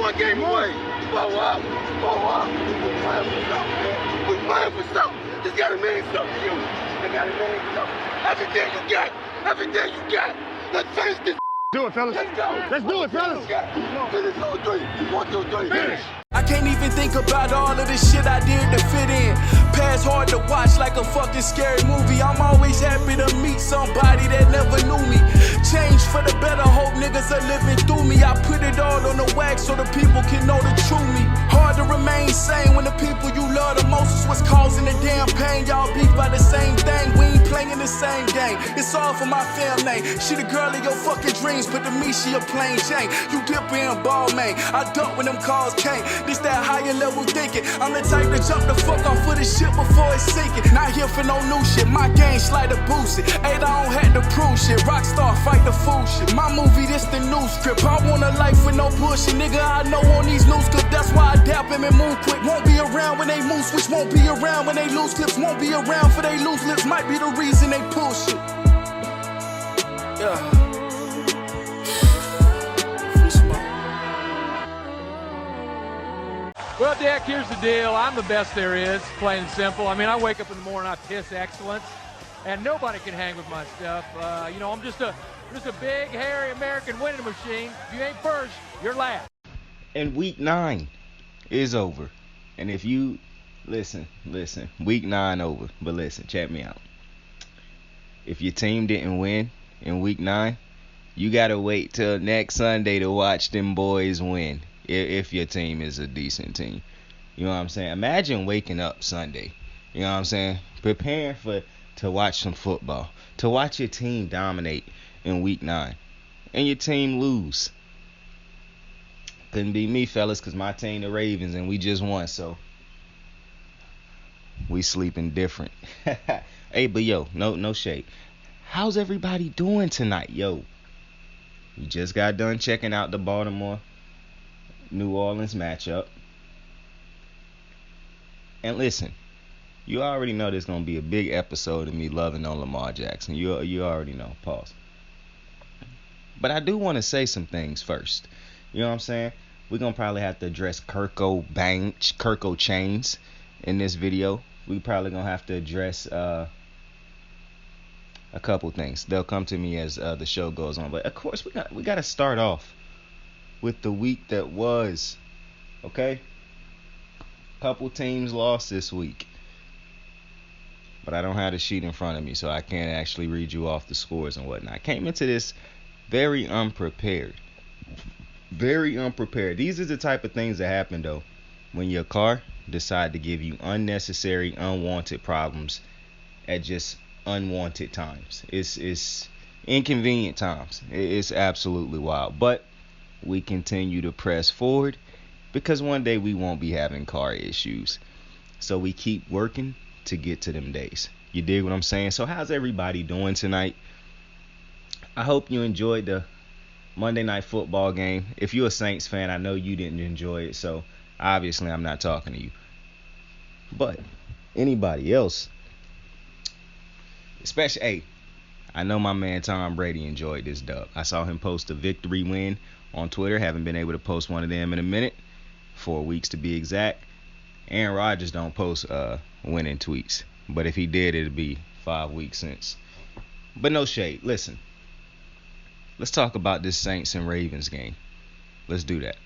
one game away. Blow up. We're playing for something, man. We're playing for something. It's gotta mean something to you. It gotta mean something. Everything you got. Let's finish this. Do it, fellas. Let's go. Let's do it, fellas. Finish 2-3. 1, 2, 3. Finish. I can't even think about all of the shit I did to fit in. Past hard to watch like a fucking scary movie. I'm always happy to meet somebody that never knew me. Change for the better, hope niggas are living through me. I put it all on the wax so the people can know the true me. Hard to remain sane when the people you love the most is what's causing the damn pain. Y'all beef by the same thing, we ain't playing the same game. It's all for my family. She the girl of your fucking dreams, but to me she a plain Jane. You dipper and ball man, I dump when them calls came. This that higher level thinking. I'm the type to jump the fuck off for the shit before it's sinking. Not here for no new shit. My game slide to boost it. Ain't I don't have to prove shit. Rockstar fight the fool shit. My movie, this the new script. I want a life with no bullshit. Nigga, I know on these news clips. That's why I dap him and move quick. Won't be around when they move switch. Won't be around when they lose clips. Won't be around for they lose lips. Might be the reason they pull shit. Yeah. Well, Dick, here's the deal. I'm the best there is, plain and simple. I mean, I wake up in the morning, I piss excellence, and nobody can hang with my stuff. I'm just a big, hairy American winning machine. If you ain't first, you're last. And week 9 is over. And if you listen, week 9 over. But listen, check me out. If your team didn't win in week 9, you gotta wait till next Sunday to watch them boys win. If your team is a decent team. You know what I'm saying? Imagine waking up Sunday. You know what I'm saying? Preparing to watch some football. To watch your team dominate in week 9. And your team lose. Couldn't be me, fellas, because my team the Ravens and we just won, so we sleeping different. Hey, but yo, no shade. How's everybody doing tonight? Yo, we just got done checking out the Baltimore New Orleans matchup. And listen, you already know there's gonna be a big episode of me loving on Lamar Jackson. You already know. Pause. But I do want to say some things first. You know what I'm saying? We're gonna probably have to address Kirko chains in this video. We probably gonna have to address a couple things. They'll come to me as the show goes on. But of course, we got to start off with the week that was. Okay? Couple teams lost this week. But I don't have the sheet in front of me, so I can't actually read you off the scores and whatnot. I came into this very unprepared. Very unprepared. These are the type of things that happen, though, when your car decide to give you unnecessary, unwanted problems at just unwanted times. It's inconvenient times. It's absolutely wild. But we continue to press forward because one day we won't be having car issues. So we keep working to get to them days. You dig what I'm saying? So how's everybody doing tonight? I hope you enjoyed the Monday Night Football game. If you're a Saints fan, I know you didn't enjoy it, so obviously I'm not talking to you. But anybody else, especially, hey, I know my man Tom Brady enjoyed this dub. I saw him post a victory win on Twitter. Haven't been able to post one of them in a minute. 4 weeks to be exact. Aaron Rodgers don't post winning tweets. But if he did, it'd be 5 weeks since. But no shade. Listen. Let's talk about this Saints and Ravens game. Let's do that.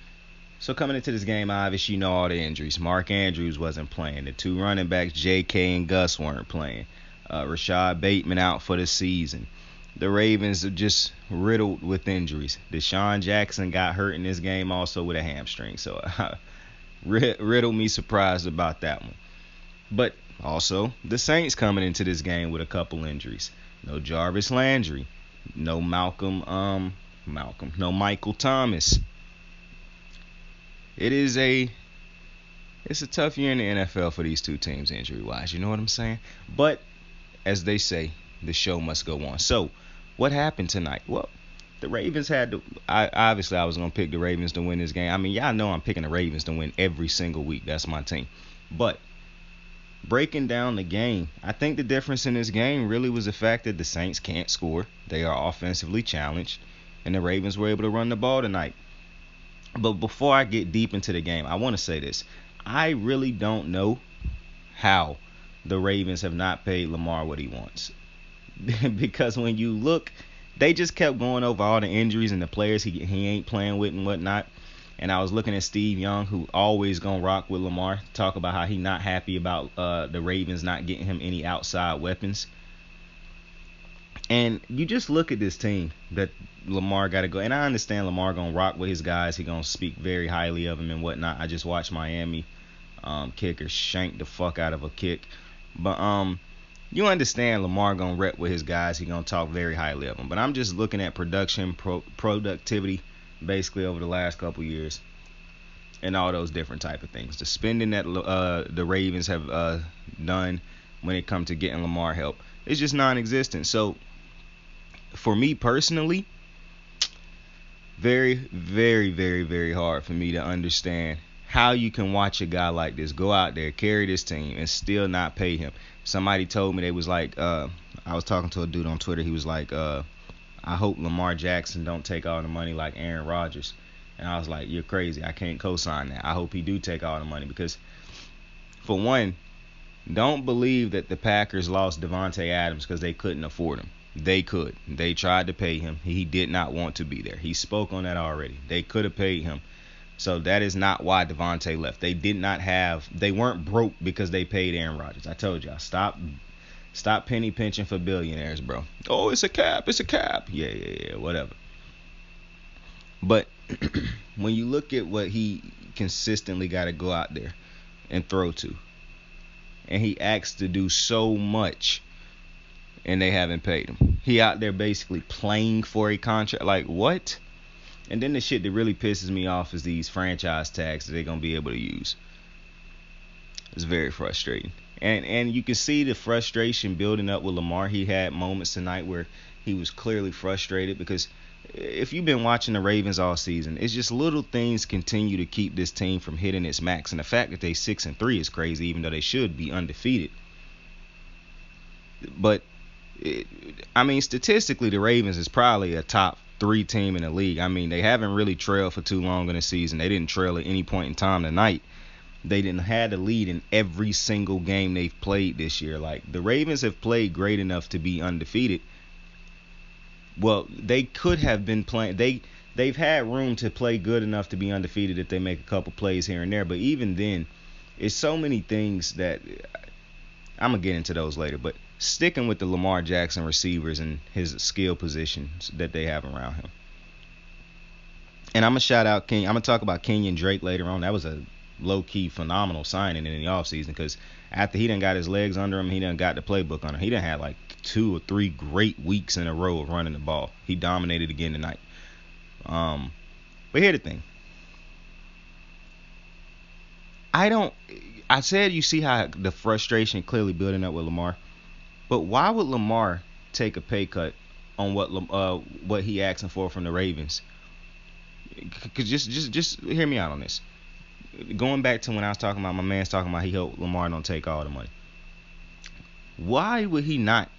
So coming into this game, obviously you know all the injuries. Mark Andrews wasn't playing. The 2 running backs, J.K. and Gus, weren't playing. Rashad Bateman out for the season. The Ravens are just riddled with injuries. Deshaun Jackson got hurt in this game also with a hamstring. So riddle me surprised about that one. But also the Saints coming into this game with a couple injuries. No Jarvis Landry. No Michael Thomas. It's a tough year in the NFL for these two teams injury-wise. You know what I'm saying? But as they say, the show must go on. So, what happened tonight? Well, the Ravens had to. I was going to pick the Ravens to win this game. I mean, y'all know I'm picking the Ravens to win every single week. That's my team. But breaking down the game, I think the difference in this game really was the fact that the Saints can't score. They are offensively challenged, and the Ravens were able to run the ball tonight. But before I get deep into the game, I want to say this. I really don't know how the Ravens have not paid Lamar what he wants. Because when you look, they just kept going over all the injuries and the players he ain't playing with and whatnot. And I was looking at Steve Young, who always gonna rock with Lamar, talk about how he not happy about the Ravens not getting him any outside weapons. And you just look at this team that Lamar got to go. And I understand Lamar going to rock with his guys. He going to speak very highly of him and whatnot. I just watched Miami kicker shank the fuck out of a kick. But you understand Lamar going to rep with his guys. He going to talk very highly of them. But I'm just looking at productivity basically over the last couple years and all those different type of things. The spending that the Ravens have done when it comes to getting Lamar help is just non-existent. So for me personally, very, very, very, very hard for me to understand how you can watch a guy like this go out there, carry this team, and still not pay him. Somebody told me, they was like, I was talking to a dude on Twitter. He was like, I hope Lamar Jackson don't take all the money like Aaron Rodgers. And I was like, you're crazy. I can't co-sign that. I hope he do take all the money because, for one, don't believe that the Packers lost Devontae Adams because they couldn't afford him. They could. They tried to pay him. He did not want to be there. He spoke on that already. They could have paid him. So that is not why Devontae left. They weren't broke because they paid Aaron Rodgers. I told y'all, stop penny pinching for billionaires, bro. Oh, it's a cap. Yeah, whatever. But when you look at what he consistently got to go out there and throw to, and he asked to do so much, and they haven't paid him. He out there basically playing for a contract. Like, what? And then the shit that really pisses me off is these franchise tags that they're going to be able to use. It's very frustrating. And you can see the frustration building up with Lamar. He had moments tonight where he was clearly frustrated because if you've been watching the Ravens all season, it's just little things continue to keep this team from hitting its max. And the fact that they 6-3 is crazy, even though they should be undefeated. But statistically, the Ravens is probably a top 3 team in the league. I mean, they haven't really trailed for too long in the season. They didn't trail at any point in time tonight. They didn't have the lead in every single game they've played this year. Like, the Ravens have played great enough to be undefeated. Well, they could have been playing. They've had room to play good enough to be undefeated if they make a couple plays here and there. But even then, it's so many things that I'm going to get into those later. But sticking with the Lamar Jackson receivers and his skill positions that they have around him. And I'm going to shout out I'm going to talk about Kenyon Drake later on. That was a low-key phenomenal signing in the offseason because after he done got his legs under him, he done got the playbook on him. He done had like 2 or 3 great weeks in a row of running the ball. He dominated again tonight. But here's the thing. I said you see how the frustration clearly building up with Lamar. But why would Lamar take a pay cut on what he asking for from the Ravens? Cause just hear me out on this. Going back to when I was talking about my man's talking about he hope Lamar don't take all the money. Why would he not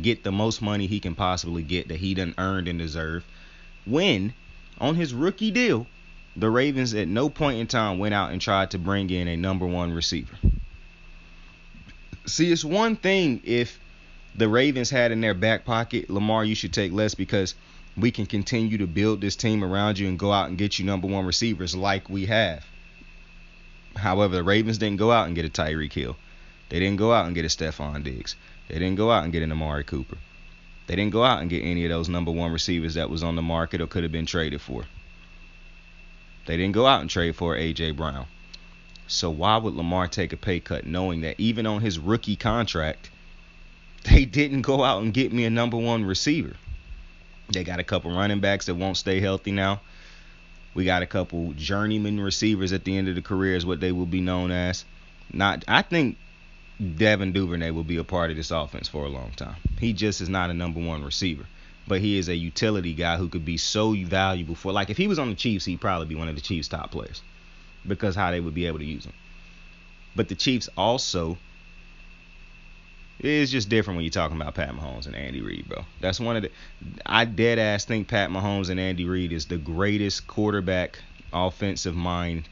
get the most money he can possibly get that he done earned and deserved when on his rookie deal the Ravens at no point in time went out and tried to bring in a number 1 receiver? See, it's one thing if the Ravens had in their back pocket, Lamar, you should take less because we can continue to build this team around you and go out and get you number 1 receivers like we have. However, the Ravens didn't go out and get a Tyreek Hill. They didn't go out and get a Stephon Diggs. They didn't go out and get an Amari Cooper. They didn't go out and get any of those number 1 receivers that was on the market or could have been traded for. They didn't go out and trade for A.J. Brown. So why would Lamar take a pay cut knowing that even on his rookie contract, they didn't go out and get me a number 1 receiver? They got a couple running backs that won't stay healthy now. We got a couple journeyman receivers at the end of the career is what they will be known as. I think Devin Duvernay will be a part of this offense for a long time. He just is not a number 1 receiver. But he is a utility guy who could be so valuable for, like, if he was on the Chiefs, he'd probably be one of the Chiefs' top players because how they would be able to use him. But the Chiefs also, it's just different when you're talking about Pat Mahomes and Andy Reid, bro. That's one of the, I dead ass think Pat Mahomes and Andy Reid is the greatest quarterback offensive mind.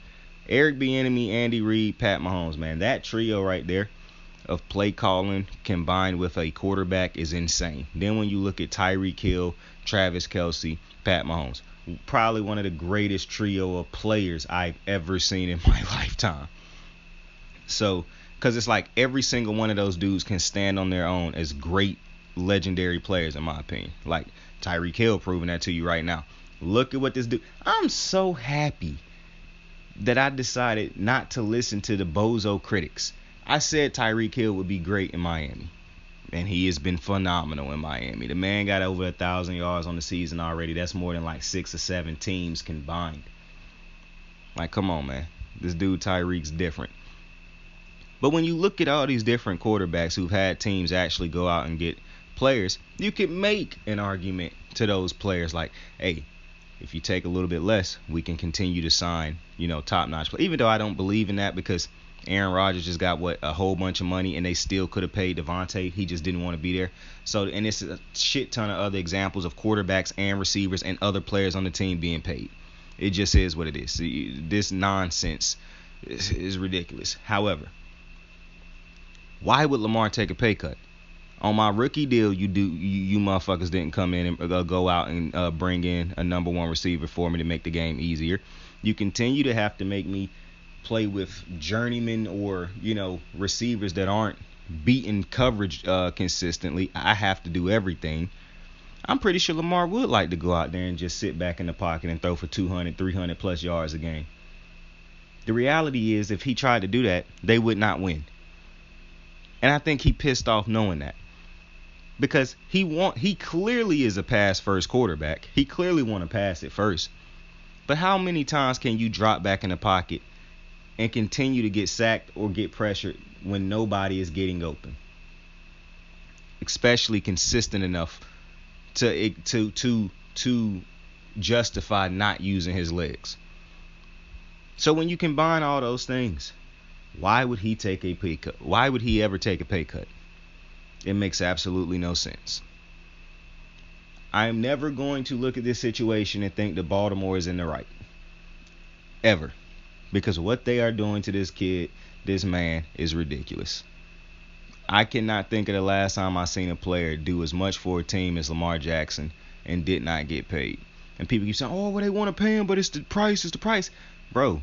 Eric Bieniemy, Andy Reid, Pat Mahomes, man. That trio right there of play calling combined with a quarterback is insane. Then when you look at Tyreek Hill, Travis Kelce, Pat Mahomes, probably one of the greatest trio of players I've ever seen in my lifetime. So, because it's like every single one of those dudes can stand on their own as great legendary players, in my opinion. Like Tyreek Hill proving that to you right now. Look at what this dude. I'm so happy that I decided not to listen to the bozo critics. I said Tyreek Hill would be great in Miami, and he has been phenomenal in Miami. The man got over 1,000 yards on the season already. That's more than like 6 or 7 teams combined. Like, come on, man. This dude Tyreek's different. But when you look at all these different quarterbacks who've had teams actually go out and get players, you can make an argument to those players like, hey, if you take a little bit less, we can continue to sign, top-notch players. Even though I don't believe in that, because Aaron Rodgers just got a whole bunch of money, and they still could have paid Devontae. He just didn't want to be there. So, and it's a shit ton of other examples of quarterbacks and receivers and other players on the team being paid. It just is what it is. This nonsense is ridiculous. However, why would Lamar take a pay cut? On my rookie deal, you motherfuckers didn't come in and go out and bring in a number one receiver for me to make the game easier. You continue to have to make me play with journeymen or, receivers that aren't beating coverage consistently. I have to do everything. I'm pretty sure Lamar would like to go out there and just sit back in the pocket and throw for 200, 300 plus yards a game. The reality is, if he tried to do that, they would not win. And I think he pissed off knowing that. Because he clearly is a pass-first quarterback. He clearly want to pass it first. But how many times can you drop back in the pocket and continue to get sacked or get pressured when nobody is getting open? Especially consistent enough to justify not using his legs. So when you combine all those things, why would he take a pay cut? Why would he ever take a pay cut? It makes absolutely no sense. I am never going to look at this situation and think that Baltimore is in the right. Ever. Because what they are doing to this kid, this man, is ridiculous. I cannot think of the last time I seen a player do as much for a team as Lamar Jackson and did not get paid. And people keep saying, oh, well, they want to pay him, but it's the price. Bro,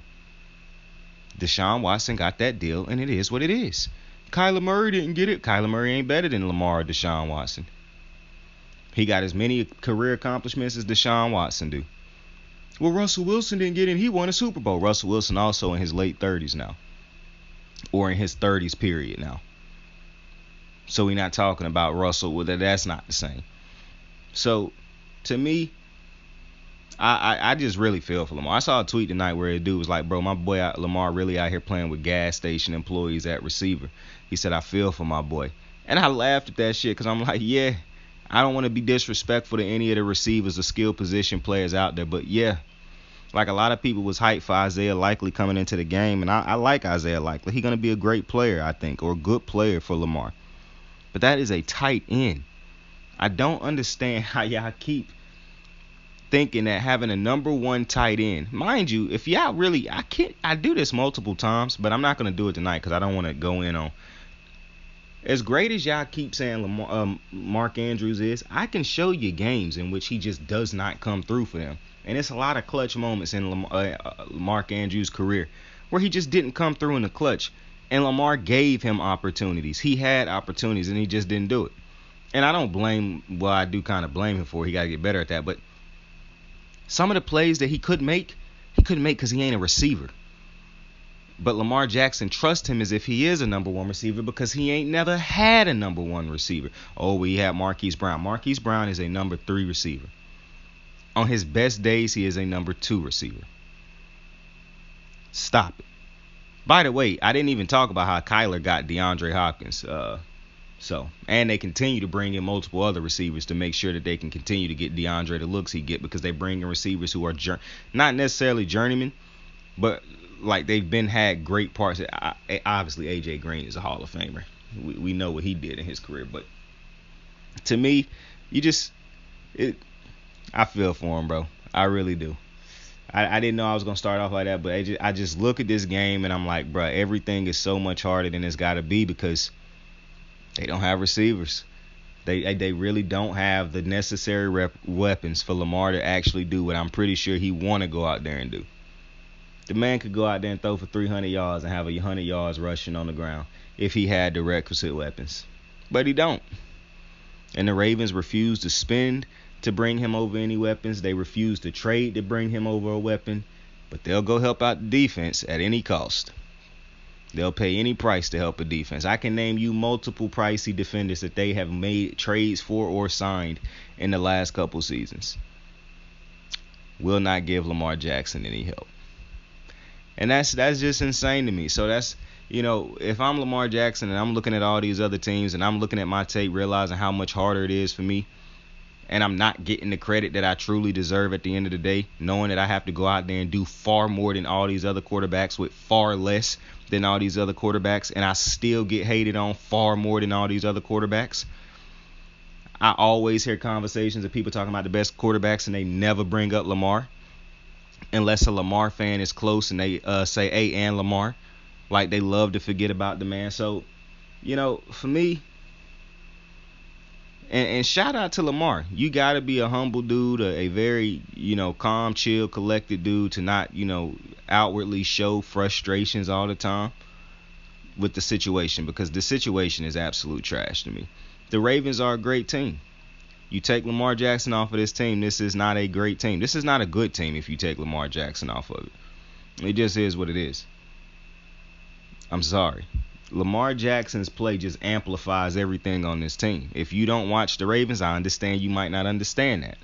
Deshaun Watson got that deal, and it is what it is. Kyler Murray didn't get it. Kyler Murray ain't better than Lamar or Deshaun Watson. He got as many career accomplishments as Deshaun Watson do. Well, Russell Wilson didn't get in. He won a Super Bowl. Russell Wilson also in his late 30s now. Or in his 30s period now. So we're not talking about Russell. Well, that's not the same. So, to me, I just really feel for Lamar. I saw a tweet tonight where a dude was like, bro, my boy Lamar really out here playing with gas station employees at receiver. He said, I feel for my boy. And I laughed at that shit because I'm like, yeah, I don't want to be disrespectful to any of the receivers or skill position players out there. But, yeah, like a lot of people was hyped for Isaiah Likely coming into the game. And I like Isaiah Likely. He's going to be a great player, I think, or a good player for Lamar. But that is a tight end. I don't understand how y'all keep thinking that having a number one tight end, mind you, if y'all really, I do this multiple times, but I'm not going to do it tonight because I don't want to go in on. As great as y'all keep saying Mark Andrews is, I can show you games in which he just does not come through for them. And it's a lot of clutch moments in Mark Andrews' career where he just didn't come through in the clutch. And Lamar gave him opportunities. He had opportunities, and he just didn't do it. And I don't blame, well, I do kind of blame him for it. He got to get better at that. But some of the plays that he couldn't make because he ain't a receiver. But Lamar Jackson trusts him as if he is a number one receiver because he ain't never had a number one receiver. Oh, we had Marquise Brown. Marquise Brown is a number 3 receiver. On his best days, he is a number 2 receiver. Stop it. By the way, I didn't even talk about how Kyler got DeAndre Hopkins. And they continue to bring in multiple other receivers to make sure that they can continue to get DeAndre the looks he get because they bring in receivers who are not necessarily journeymen, but like they've had great parts. Obviously, A.J. Green is a Hall of Famer. We know what he did in his career, but to me, I feel for him, bro. I really do. I didn't know I was gonna start off like that, but I just look at this game and I'm like, bruh, everything is so much harder than it's got to be because they don't have receivers. They really don't have the necessary weapons for Lamar to actually do what I'm pretty sure he want to go out there and do. The man could go out there and throw for 300 yards and have 100 yards rushing on the ground if he had the requisite weapons. But he don't. And the Ravens refuse to spend to bring him over any weapons. They refuse to trade to bring him over a weapon. But they'll go help out the defense at any cost. They'll pay any price to help a defense. I can name you multiple pricey defenders that they have made trades for or signed in the last couple seasons. Will not give Lamar Jackson any help. And that's just insane to me. So that's, if I'm Lamar Jackson and I'm looking at all these other teams and I'm looking at my tape, realizing how much harder it is for me, and I'm not getting the credit that I truly deserve at the end of the day, knowing that I have to go out there and do far more than all these other quarterbacks with far less than all these other quarterbacks, and I still get hated on far more than all these other quarterbacks. I always hear conversations of people talking about the best quarterbacks and they never bring up Lamar. Unless a Lamar fan is close and they say, hey, and Lamar. Like they love to forget about the man. So, for me, and shout out to Lamar. You got to be a humble dude, a very, calm, chill, collected dude to not, outwardly show frustrations all the time with the situation, because the situation is absolute trash to me. The Ravens are a great team. You take Lamar Jackson off of this team, this is not a great team. This is not a good team if you take Lamar Jackson off of it. It just is what it is. I'm sorry. Lamar Jackson's play just amplifies everything on this team. If you don't watch the Ravens, I understand you might not understand that.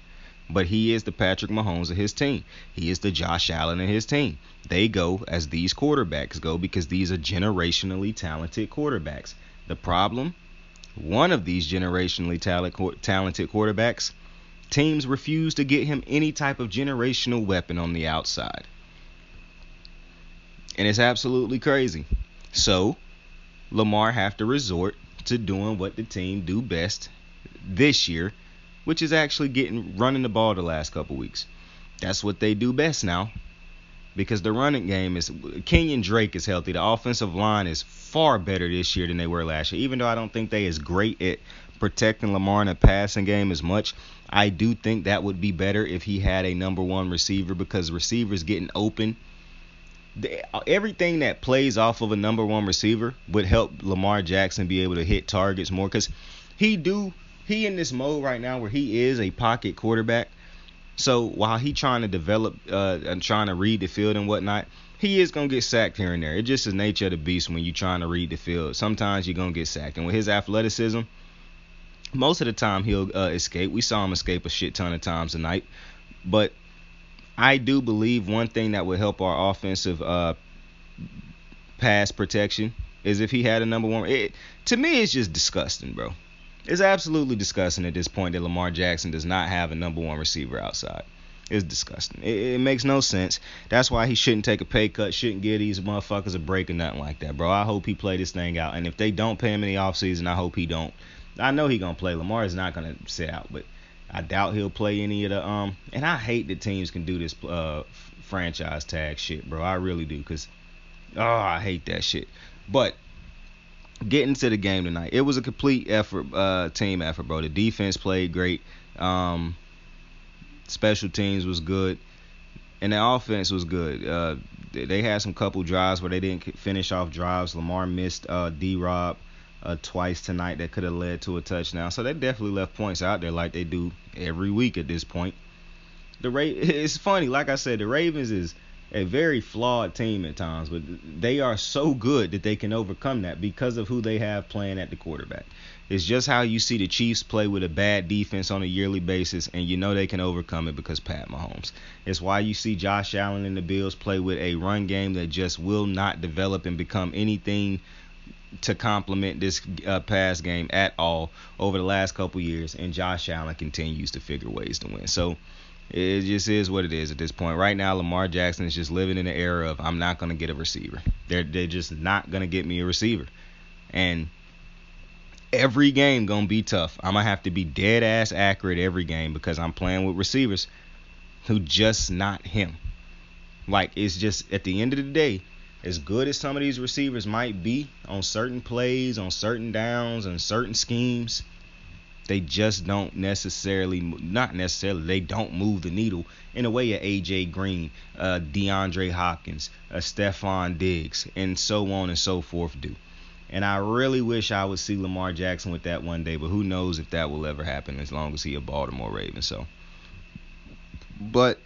But he is the Patrick Mahomes of his team. He is the Josh Allen of his team. They go as these quarterbacks go because these are generationally talented quarterbacks. The problem? One of these generationally talented quarterbacks, teams refuse to get him any type of generational weapon on the outside. And it's absolutely crazy. So, Lamar have to resort to doing what the team do best this year, which is actually running the ball the last couple weeks. That's what they do best now. Because the running game is, Kenyon Drake is healthy. The offensive line is far better this year than they were last year. Even though I don't think they is great at protecting Lamar in the passing game as much, I do think that would be better if he had a number one receiver, because receivers getting open, everything that plays off of a number one receiver would help Lamar Jackson be able to hit targets more, because he in this mode right now where he is a pocket quarterback. So while he trying to develop and trying to read the field and whatnot, he is going to get sacked here and there. It's just the nature of the beast when you're trying to read the field. Sometimes you're going to get sacked. And with his athleticism, most of the time he'll escape. We saw him escape a shit ton of times tonight. But I do believe one thing that would help our offensive pass protection is if he had a number one. To me, it's just disgusting, bro. It's absolutely disgusting at this point that Lamar Jackson does not have a number one receiver outside. It's disgusting. It makes no sense. That's why he shouldn't take a pay cut, shouldn't give these motherfuckers a break or nothing like that, bro. I hope he play this thing out. And if they don't pay him in the offseason, I hope he don't. I know he going to play. Lamar is not going to sit out, but I doubt he'll play any of the and I hate that teams can do this franchise tag shit, bro. I really do, because I hate that shit. But getting to the game tonight, it was a complete effort, team effort, bro. The defense played great. Special teams was good, and the offense was good. They had some couple drives where they didn't finish off drives. Lamar missed D-Rob twice tonight that could have led to a touchdown. So they definitely left points out there like they do every week at this point. It's funny, like I said, the Ravens is a very flawed team at times, but they are so good that they can overcome that because of who they have playing at the quarterback. It's just how you see the Chiefs play with a bad defense on a yearly basis, and you know they can overcome it because Pat Mahomes. It's why you see Josh Allen and the Bills play with a run game that just will not develop and become anything to complement this pass game at all over the last couple years, and Josh Allen continues to figure ways to win. So it just is what it is at this point. Right now, Lamar Jackson is just living in the era of, I'm not going to get a receiver. They're just not going to get me a receiver. And every game going to be tough. I'm going to have to be dead ass accurate every game because I'm playing with receivers who just not him. Like, it's just, at the end of the day, as good as some of these receivers might be on certain plays, on certain downs, and certain schemes, they just don't necessarily, not necessarily, they don't move the needle in a way of A.J. Green, DeAndre Hopkins, Stephon Diggs, and so on and so forth do. And I really wish I would see Lamar Jackson with that one day, but who knows if that will ever happen as long as he a Baltimore Raven. So, but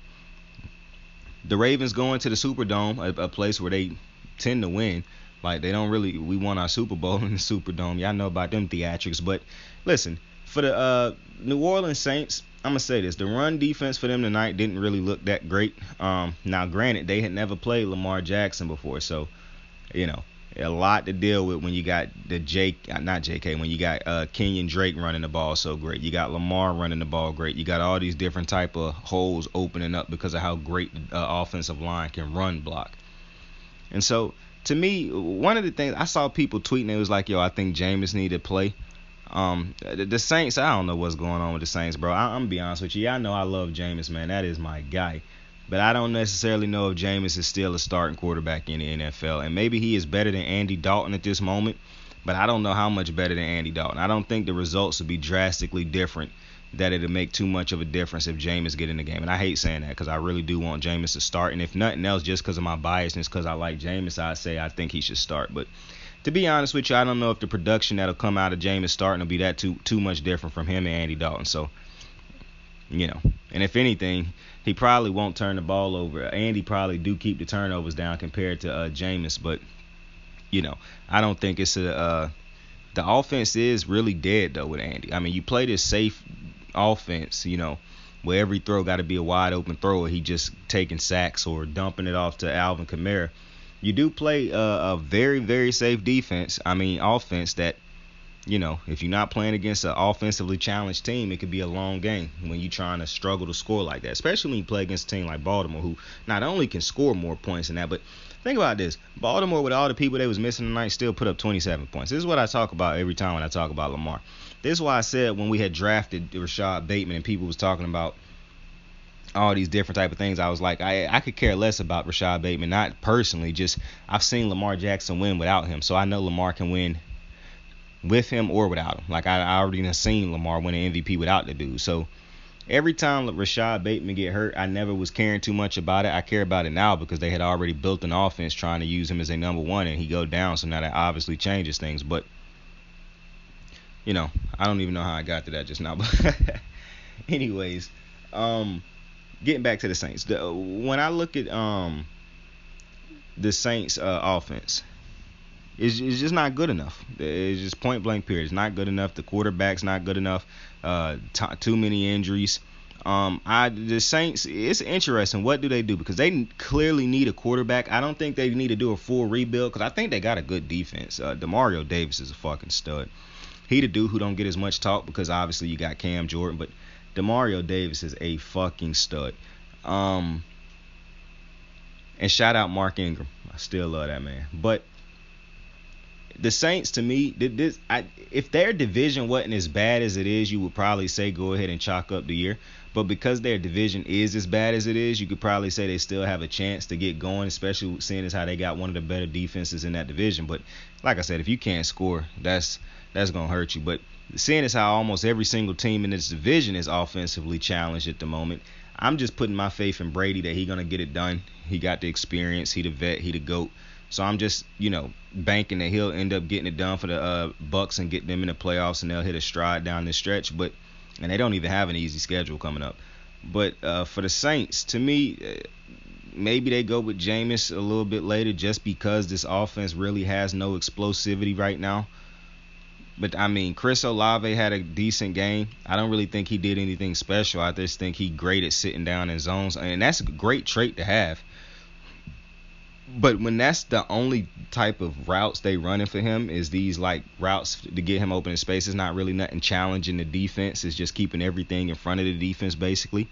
the Ravens going to the Superdome, a place where they tend to win. Like, they don't really, we won our Super Bowl in the Superdome. Y'all know about them theatrics. But listen, for the New Orleans Saints, I'm going to say this. The run defense for them tonight didn't really look that great. Now, granted, they had never played Lamar Jackson before. So, you know, a lot to deal with when you got when you got Kenyon Drake running the ball so great. You got Lamar running the ball great. You got all these different type of holes opening up because of how great the offensive line can run block. And so, to me, one of the things I saw people tweeting, it was like, yo, I think Jameis need to play. The Saints, I don't know what's going on with the Saints, bro. I'm going to be honest with you. Y'all know I love Jameis, man. That is my guy. But I don't necessarily know if Jameis is still a starting quarterback in the NFL. And maybe he is better than Andy Dalton at this moment, but I don't know how much better than Andy Dalton. I don't think the results would be drastically different, that it'll make too much of a difference if Jameis get in the game. And I hate saying that because I really do want Jameis to start. And if nothing else, just because of my biasness, because I like Jameis, I say I think he should start. But to be honest with you, I don't know if the production that'll come out of Jameis starting will be that too much different from him and Andy Dalton. So, you know, and if anything, he probably won't turn the ball over. Andy probably do keep the turnovers down compared to Jameis, but, you know, I don't think it's the offense is really dead, though, with Andy. I mean, you play this safe offense, you know, where every throw got to be a wide open throw, or he just taking sacks or dumping it off to Alvin Kamara. You do play a very, very safe defense. I mean, offense that, you know, if you're not playing against an offensively challenged team, it could be a long game when you're trying to struggle to score like that, especially when you play against a team like Baltimore, who not only can score more points than that, but think about this. Baltimore, with all the people they was missing tonight, still put up 27 points. This is what I talk about every time when I talk about Lamar. This is why I said when we had drafted Rashad Bateman and people was talking about all these different type of things, I was like, I could care less about Rashad Bateman, not personally, just I've seen Lamar Jackson win without him, so I know Lamar can win with him or without him. Like, I already have seen Lamar win an MVP without the dude. So every time Rashad Bateman get hurt, I never was caring too much about it. I care about it now because they had already built an offense trying to use him as a number one, and he go down, so now that obviously changes things. But, you know, I don't even know how I got to that just now. But anyways, getting back to the Saints. When I look at the Saints offense, it's just not good enough. It's just point blank period. It's not good enough. The quarterback's not good enough. Too many injuries. The Saints, it's interesting. What do they do? Because they clearly need a quarterback. I don't think they need to do a full rebuild because I think they got a good defense. Demario Davis is a fucking stud. He the dude who don't get as much talk because obviously you got Cam Jordan, but Demario Davis is a fucking stud. And shout out Mark Ingram. I still love that man. But the Saints, to me, if their division wasn't as bad as it is, you would probably say go ahead and chalk up the year. But because their division is as bad as it is, you could probably say they still have a chance to get going, especially seeing as how they got one of the better defenses in that division. But like I said, if you can't score, that's going to hurt you. But seeing as how almost every single team in this division is offensively challenged at the moment, I'm just putting my faith in Brady that he's going to get it done. He got the experience. He the vet. He the GOAT. So I'm just, banking that he'll end up getting it done for the Bucks and get them in the playoffs, and they'll hit a stride down this stretch. And they don't even have an easy schedule coming up. But for the Saints, to me, maybe they go with Jameis a little bit later just because this offense really has no explosivity right now. But, I mean, Chris Olave had a decent game. I don't really think he did anything special. I just think he great at sitting down in zones. And that's a great trait to have. But when that's the only type of routes they running for him is these, like, routes to get him open in space, it's not really nothing challenging the defense. It's just keeping everything in front of the defense, basically.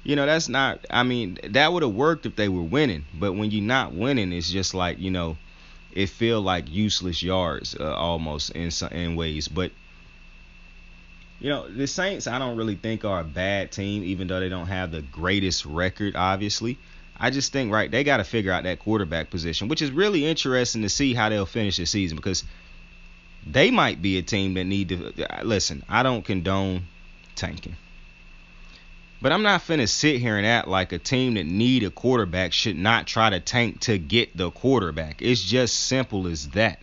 That's not – I mean, that would have worked if they were winning. But when you're not winning, it's just like, it feel like useless yards almost in ways. But, the Saints I don't really think are a bad team, even though they don't have the greatest record, obviously. I just think, right, they got to figure out that quarterback position, which is really interesting to see how they'll finish the season, because they might be a team that need to listen. I don't condone tanking, but I'm not finna sit here and act like a team that need a quarterback should not try to tank to get the quarterback. It's just simple as that.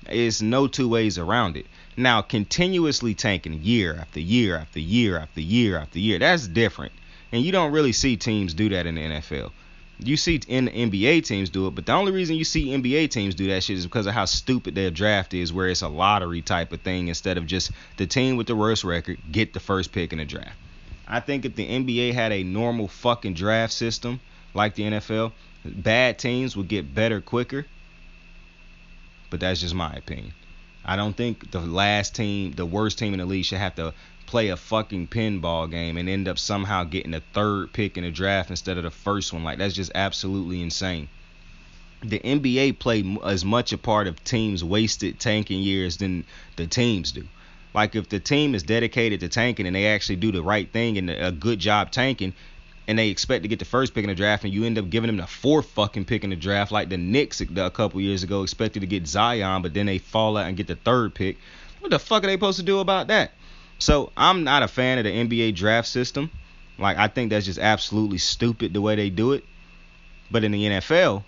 It's no two ways around it. Now, continuously tanking year after year after year after year after year, that's different. And you don't really see teams do that in the NFL. You see in the NBA teams do it, but the only reason you see NBA teams do that shit is because of how stupid their draft is, where it's a lottery type of thing instead of just the team with the worst record get the first pick in the draft. I think if the NBA had a normal fucking draft system like the NFL, bad teams would get better quicker. But that's just my opinion. I don't think the worst team in the league, should have to play a fucking pinball game and end up somehow getting the third pick in the draft instead of the first one. Like, that's just absolutely insane. The NBA play as much a part of teams' wasted tanking years than the teams do. Like, if the team is dedicated to tanking and they actually do the right thing and a good job tanking, and they expect to get the first pick in the draft, and you end up giving them the fourth fucking pick in the draft, like the Knicks a couple years ago expected to get Zion, but then they fall out and get the third pick. What the fuck are they supposed to do about that? So I'm not a fan of the NBA draft system. Like, I think that's just absolutely stupid the way they do it. But in the NFL,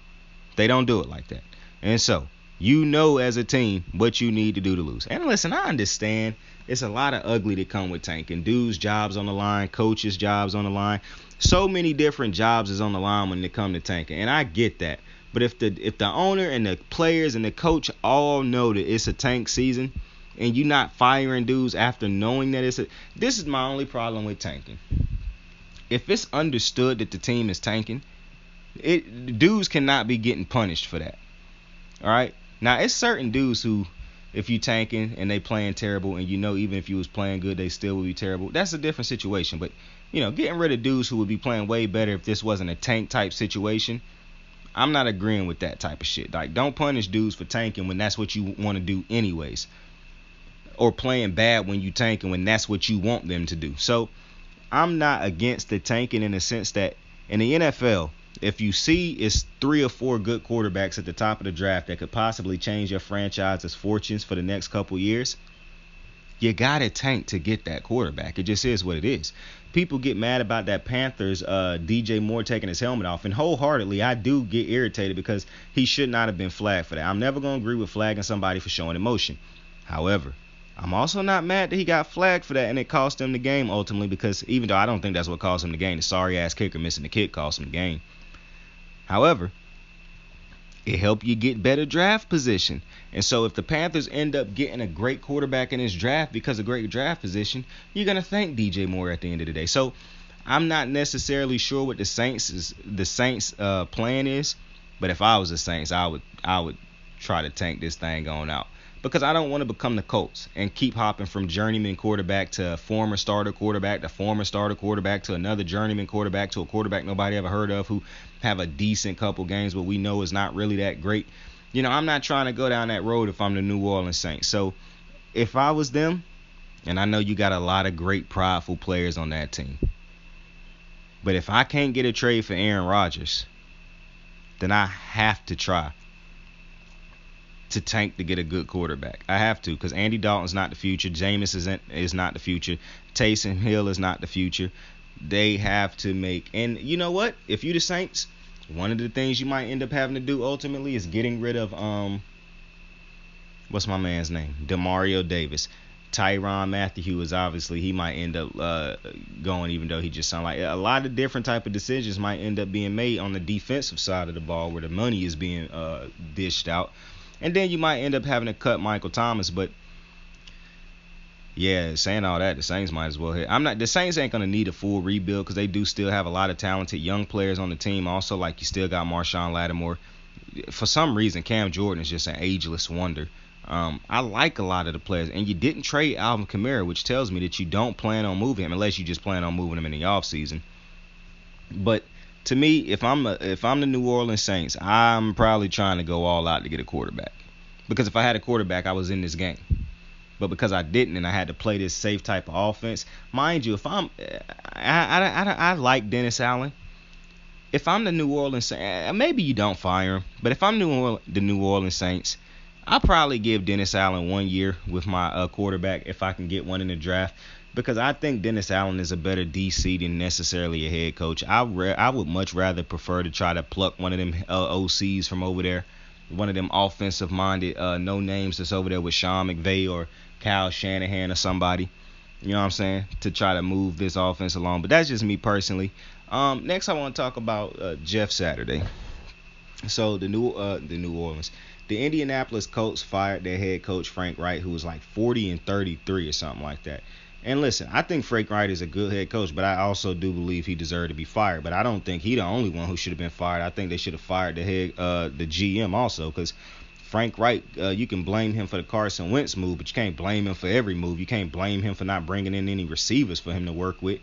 they don't do it like that. And so, you know as a team what you need to do to lose. And listen, I understand it's a lot of ugly that come with tanking. Dudes' jobs on the line, coaches' jobs on the line. So many different jobs is on the line when it come to tanking. And I get that. But if the owner and the players and the coach all know that it's a tank season, and you not firing dudes after knowing that this is my only problem with tanking. If it's understood that the team is tanking, dudes cannot be getting punished for that. All right. Now, it's certain dudes who, if you tanking and they playing terrible, and you know even if you was playing good, they still would be terrible. That's a different situation. But, getting rid of dudes who would be playing way better if this wasn't a tank type situation, I'm not agreeing with that type of shit. Like, don't punish dudes for tanking when that's what you want to do anyways. Or playing bad when you tanking when that's what you want them to do. So, I'm not against the tanking in the sense that in the NFL, if you see it's 3 or 4 good quarterbacks at the top of the draft that could possibly change your franchise's fortunes for the next couple years, you gotta tank to get that quarterback. It just is what it is. People get mad about that Panthers DJ Moore taking his helmet off, and wholeheartedly I do get irritated because he should not have been flagged for that. I'm never gonna agree with flagging somebody for showing emotion. However, I'm also not mad that he got flagged for that and it cost him the game ultimately, because even though I don't think that's what cost him the game, the sorry ass kicker missing the kick cost him the game. However, it helped you get better draft position. And so if the Panthers end up getting a great quarterback in this draft because of great draft position, you're going to thank DJ Moore at the end of the day. So I'm not necessarily sure what the Saints plan is, but if I was the Saints, I would try to tank this thing on out. Because I don't want to become the Colts and keep hopping from journeyman quarterback to former starter quarterback to former starter quarterback to another journeyman quarterback to a quarterback nobody ever heard of who have a decent couple games but we know is not really that great. I'm not trying to go down that road if I'm the New Orleans Saints. So if I was them, and I know you got a lot of great prideful players on that team, but if I can't get a trade for Aaron Rodgers, then I have to try to tank to get a good quarterback. I have to, because Andy Dalton's not the future. Jameis is not the future. Taysom Hill is not the future. They have to make, and you know what? If you the Saints, one of the things you might end up having to do ultimately is getting rid of what's my man's name? Demario Davis. Tyrann Mathieu is obviously, he might end up going, even though he just sound like a lot of different type of decisions might end up being made on the defensive side of the ball where the money is being dished out. And then you might end up having to cut Michael Thomas, but yeah, saying all that, the Saints might as well hit. The Saints ain't gonna need a full rebuild because they do still have a lot of talented young players on the team. Also, like, you still got Marshawn Lattimore. For some reason, Cam Jordan is just an ageless wonder. I like a lot of the players, and you didn't trade Alvin Kamara, which tells me that you don't plan on moving him unless you just plan on moving him in the offseason. But to me, if I'm the New Orleans Saints, I'm probably trying to go all out to get a quarterback. Because if I had a quarterback, I was in this game. But because I didn't, and I had to play this safe type of offense, mind you, if I like Dennis Allen, if I'm the New Orleans Saints, maybe you don't fire him, but if I'm the New Orleans Saints, I'll probably give Dennis Allen 1 year with my quarterback if I can get one in the draft, because I think Dennis Allen is a better DC than necessarily a head coach. I would much rather prefer to try to pluck one of them OCs from over there, one of them offensive-minded no names that's over there with Sean McVay or Kyle Shanahan or somebody. You know what I'm saying? To try to move this offense along. But that's just me personally. Next, I want to talk about Jeff Saturday. So the New Orleans, the Indianapolis Colts fired their head coach Frank Reich, who was like 40-33 or something like that. And listen, I think Frank Reich is a good head coach, but I also do believe he deserved to be fired. But I don't think he's the only one who should have been fired. I think they should have fired the GM also, because Frank Reich, you can blame him for the Carson Wentz move, but you can't blame him for every move. You can't blame him for not bringing in any receivers for him to work with.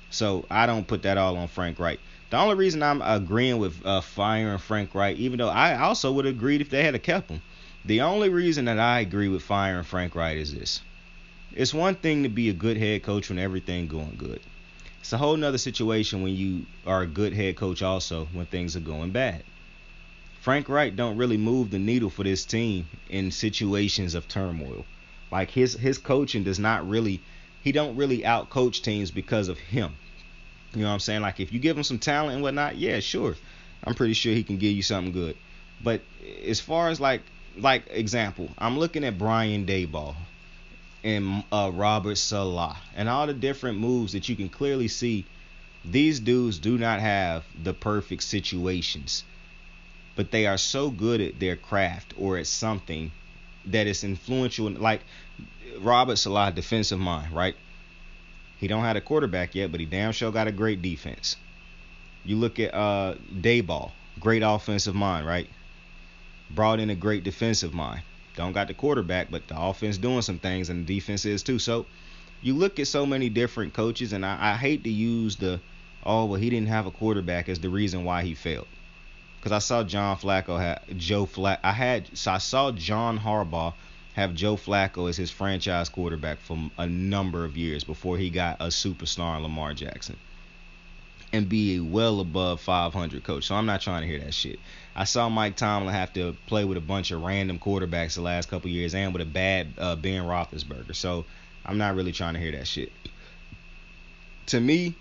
So I don't put that all on Frank Reich. The only reason I'm agreeing with firing Frank Reich, even though I also would have agreed if they had kept him, the only reason that I agree with firing Frank Reich is this. It's one thing to be a good head coach when everything's going good. It's a whole nother situation when you are a good head coach also when things are going bad. Frank Reich don't really move the needle for this team in situations of turmoil. Like his coaching does not really, he don't really outcoach teams because of him. You know what I'm saying? Like if you give him some talent and whatnot, yeah, sure. I'm pretty sure he can give you something good. But as far as like example, I'm looking at Brian Daboll and Robert Salah and all the different moves that you can clearly see. These dudes do not have the perfect situations, but they are so good at their craft or at something that is influential. Like Robert Salah, defensive mind, right? He don't have a quarterback yet, but he damn sure got a great defense. You look at Daboll, great offensive mind, right? Brought in a great defensive mind. Don't got the quarterback, but the offense doing some things, and the defense is too. So you look at so many different coaches, and I hate to use he didn't have a quarterback as the reason why he failed. Because I saw John Harbaugh have Joe Flacco as his franchise quarterback for a number of years before he got a superstar in Lamar Jackson and be a well above 500 coach. So I'm not trying to hear that shit. I saw Mike Tomlin have to play with a bunch of random quarterbacks the last couple years and with a bad Ben Roethlisberger. So I'm not really trying to hear that shit. To me,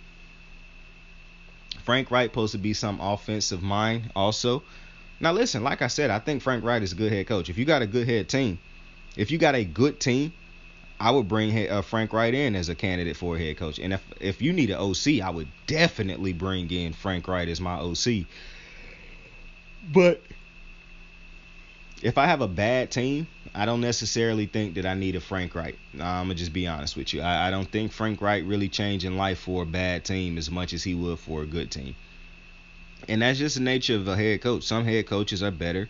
Frank Reich supposed to be some offensive mind also. Now listen, like I said, I think Frank Reich is a good head coach. If you got a good head team, if you got a good team, I would bring Frank Reich in as a candidate for a head coach. And if you need an OC, I would definitely bring in Frank Reich as my OC. But if I have a bad team, I don't necessarily think that I need a Frank Reich. I'm going to just be honest with you. I don't think Frank Reich really changing life for a bad team as much as he would for a good team. And that's just the nature of a head coach. Some head coaches are better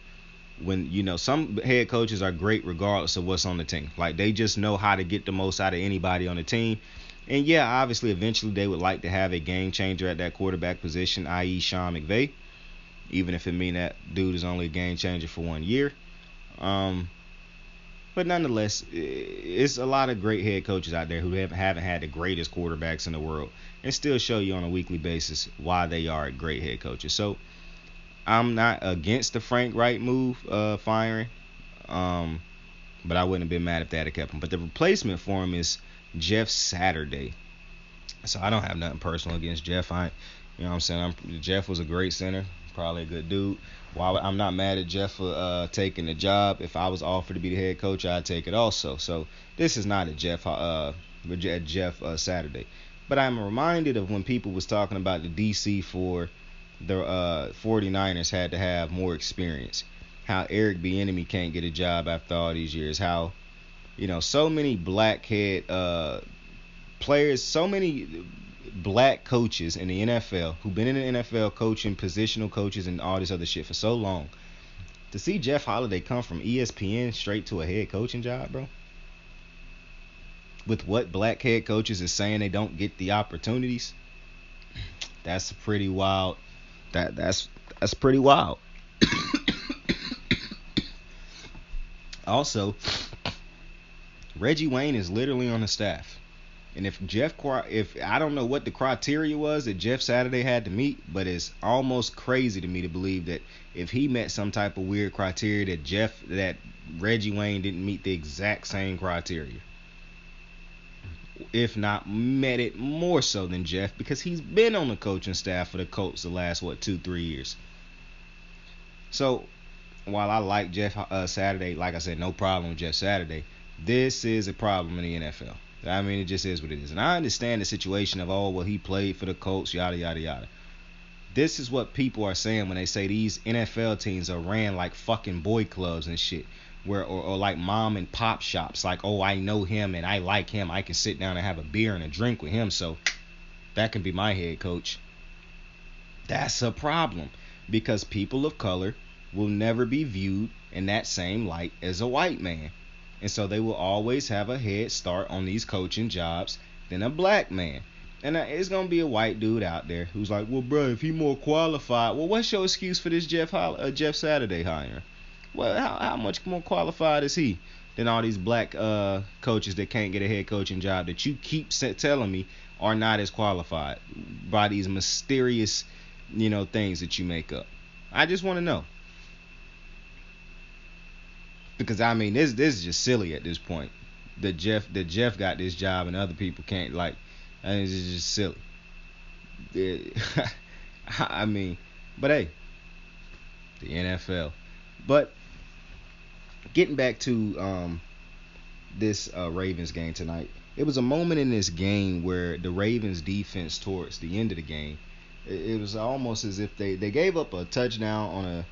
some head coaches are great regardless of what's on the team. Like they just know how to get the most out of anybody on the team. And yeah, obviously eventually they would like to have a game changer at that quarterback position, i.e. Sean McVay, even if it mean that dude is only a game changer for 1 year. But nonetheless, it's a lot of great head coaches out there who haven't had the greatest quarterbacks in the world and still show you on a weekly basis why they are great head coaches. So I'm not against the Frank Reich move, firing, but I wouldn't have been mad if they had kept him. But the replacement for him is Jeff Saturday. So I don't have nothing personal against Jeff. You know what I'm saying? Jeff was a great center, probably a good dude. I'm not mad at Jeff for taking the job. If I was offered to be the head coach, I'd take it also. So this is not a Jeff Saturday. But I'm reminded of when people was talking about the DC for the 49ers had to have more experience. How Eric Bieniemy can't get a job after all these years. How, so many blackhead players, so many black coaches in the NFL who've been in the NFL coaching, positional coaches, and all this other shit for so long. To see Jeff Holiday come from ESPN straight to a head coaching job, bro. With what black head coaches is saying they don't get the opportunities, that's pretty wild. That's pretty wild. Also, Reggie Wayne is literally on the staff. And if I don't know what the criteria was that Jeff Saturday had to meet, but it's almost crazy to me to believe that if he met some type of weird criteria that Reggie Wayne didn't meet the exact same criteria. If not met it more so than Jeff, because he's been on the coaching staff for the Colts the last 2-3 years. So while I like Jeff Saturday, like I said, no problem with Jeff Saturday, this is a problem in the NFL. I mean, it just is what it is. And I understand the situation of, he played for the Colts, yada, yada, yada. This is what people are saying when they say these NFL teams are ran like fucking boy clubs and shit. Or like mom and pop shops. Like, I know him and I like him. I can sit down and have a beer and a drink with him. So that can be my head coach. That's a problem. Because people of color will never be viewed in that same light as a white man. And so they will always have a head start on these coaching jobs than a black man. And it's going to be a white dude out there who's like, well, bro, if he more qualified. Well, what's your excuse for this Jeff Saturday hiring? Well, how much more qualified is he than all these black coaches that can't get a head coaching job that you keep telling me are not as qualified by these mysterious, things that you make up? I just want to know. Because, I mean, this is just silly at this point. That Jeff got this job and other people can't, it's just silly. I mean, but hey, the NFL. But getting back to this Ravens game tonight, it was a moment in this game where the Ravens defense towards the end of the game, it was almost as if they gave up a touchdown on a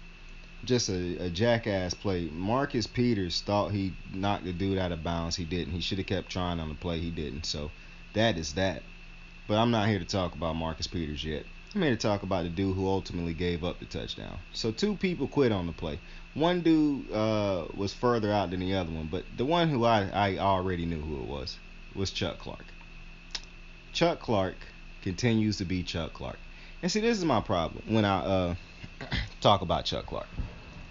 jackass play. Marcus Peters thought he knocked the dude out of bounds. He didn't. He should have kept trying on the play. He didn't. So that is that. But I'm not here to talk about Marcus Peters yet. I'm here to talk about the dude who ultimately gave up the touchdown. So 2 people quit on the play. One dude was further out than the other one, but the one who I already knew who it was Chuck Clark. Chuck Clark continues to be Chuck Clark. And see, this is my problem when I talk about Chuck Clark.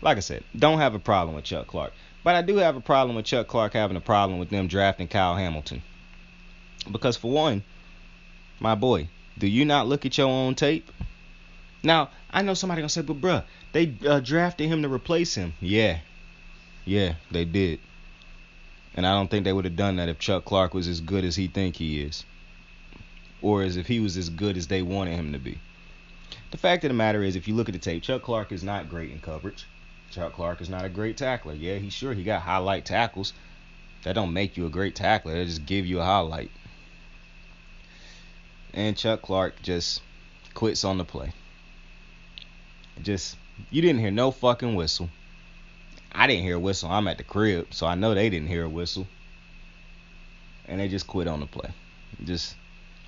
Like I said, don't have a problem with Chuck Clark. But I do have a problem with Chuck Clark having a problem with them drafting Kyle Hamilton. Because for one, my boy, do you not look at your own tape? Now, I know somebody gonna say, but bruh, they drafted him to replace him. Yeah, they did. And I don't think they would have done that if Chuck Clark was as good as he think he is. Or as if he was as good as they wanted him to be. The fact of the matter is, if you look at the tape, Chuck Clark is not great in coverage. Chuck Clark is not a great tackler. Yeah, he got highlight tackles. That don't make you a great tackler. That just give you a highlight. And Chuck Clark just quits on the play. You didn't hear no fucking whistle. I didn't hear a whistle. I'm at the crib, so I know they didn't hear a whistle. And they just quit on the play. Just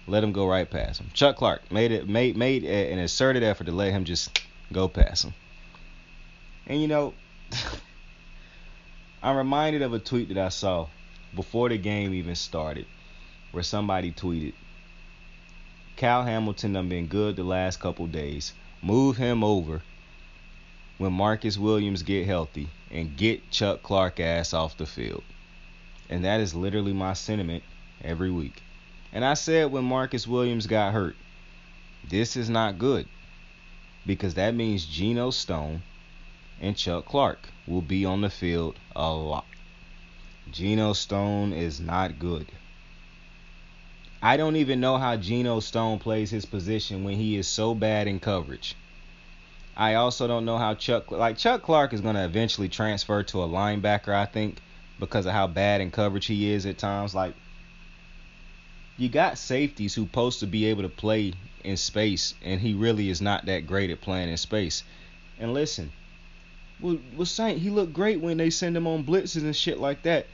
let him go right past him. Chuck Clark made an asserted effort to let him just go past him. And I'm reminded of a tweet that I saw before the game even started, where somebody tweeted, Kyle Hamilton done been good the last couple days. Move him over when Marcus Williams get healthy and get Chuck Clark ass off the field. And that is literally my sentiment every week. And I said when Marcus Williams got hurt, this is not good, because that means Geno Stone and Chuck Clark will be on the field a lot. Geno Stone is not good. I don't even know how Geno Stone plays his position when he is so bad in coverage. I also don't know how Chuck Clark is going to eventually transfer to a linebacker, I think, because of how bad in coverage he is at times. Like, you got safeties who supposed to be able to play in space, and he really is not that great at playing in space. And listen, with Saint, he looked great when they send him on blitzes and shit like that.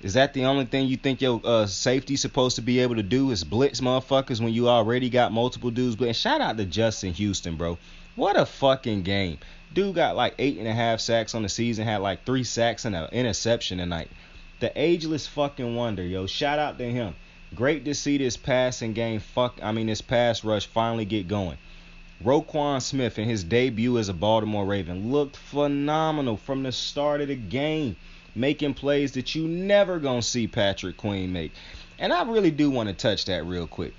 Is that the only thing you think your safety's supposed to be able to do is blitz motherfuckers when you already got multiple dudes? And shout out to Justin Houston, bro. What a fucking game. Dude got like 8.5 sacks on the season, had like 3 sacks and an interception tonight. The ageless fucking wonder, yo. Shout out to him. Great to see this passing game, this pass rush finally get going. Roquan Smith in his debut as a Baltimore Raven looked phenomenal from the start of the game, making plays that you never gonna see Patrick Queen make. And I really do want to touch that real quick.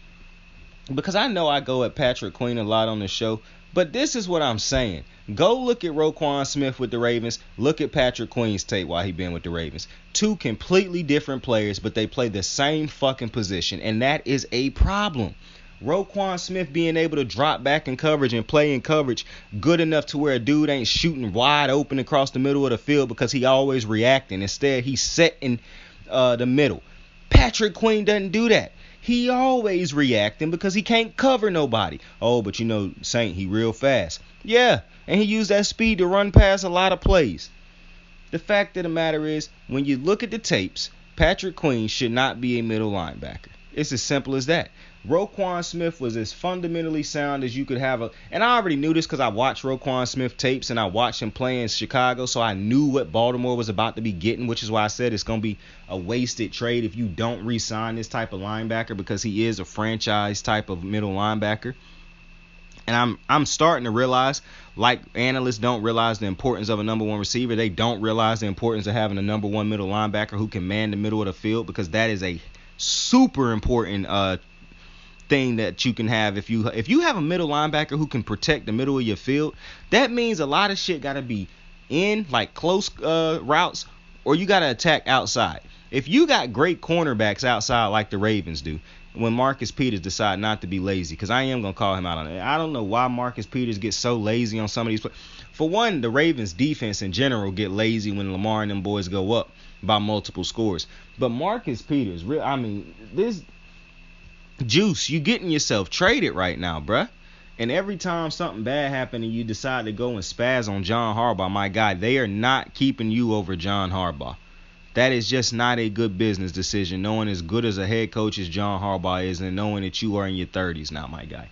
Because I know I go at Patrick Queen a lot on the show, but this is what I'm saying. Go look at Roquan Smith with the Ravens. Look at Patrick Queen's tape while he been with the Ravens. Two completely different players, but they play the same fucking position, and that is a problem. Roquan Smith being able to drop back in coverage and play in coverage good enough to where a dude ain't shooting wide open across the middle of the field because he always reacting. Instead, he's set in the middle. Patrick Queen doesn't do that. He always reacting because he can't cover nobody. Oh, but you know, Saint, he real fast. Yeah, and he used that speed to run past a lot of plays. The fact of the matter is, when you look at the tapes, Patrick Queen should not be a middle linebacker. It's as simple as that. Roquan Smith was as fundamentally sound as you could have. And I already knew this because I watched Roquan Smith tapes and I watched him play in Chicago, so I knew what Baltimore was about to be getting, which is why I said it's going to be a wasted trade if you don't re-sign this type of linebacker, because he is a franchise type of middle linebacker. And I'm starting to realize, like analysts don't realize the importance of a number one receiver, they don't realize the importance of having a number one middle linebacker who can man the middle of the field, because that is a super important thing that you can have. If you have a middle linebacker who can protect the middle of your field, that means a lot of shit got to be in, like close routes, or you got to attack outside. If you got great cornerbacks outside like the Ravens do, when Marcus Peters decide not to be lazy, because I am going to call him out on it. I don't know why Marcus Peters gets so lazy on some of these plays. For one, the Ravens defense in general get lazy when Lamar and them boys go up by multiple scores. But Marcus Peters, this juice, you getting yourself traded right now, bruh. And every time something bad happens and you decide to go and spaz on John Harbaugh, my guy, they are not keeping you over John Harbaugh. That is just not a good business decision, knowing as good as a head coach as John Harbaugh is and knowing that you are in your 30s now, my guy.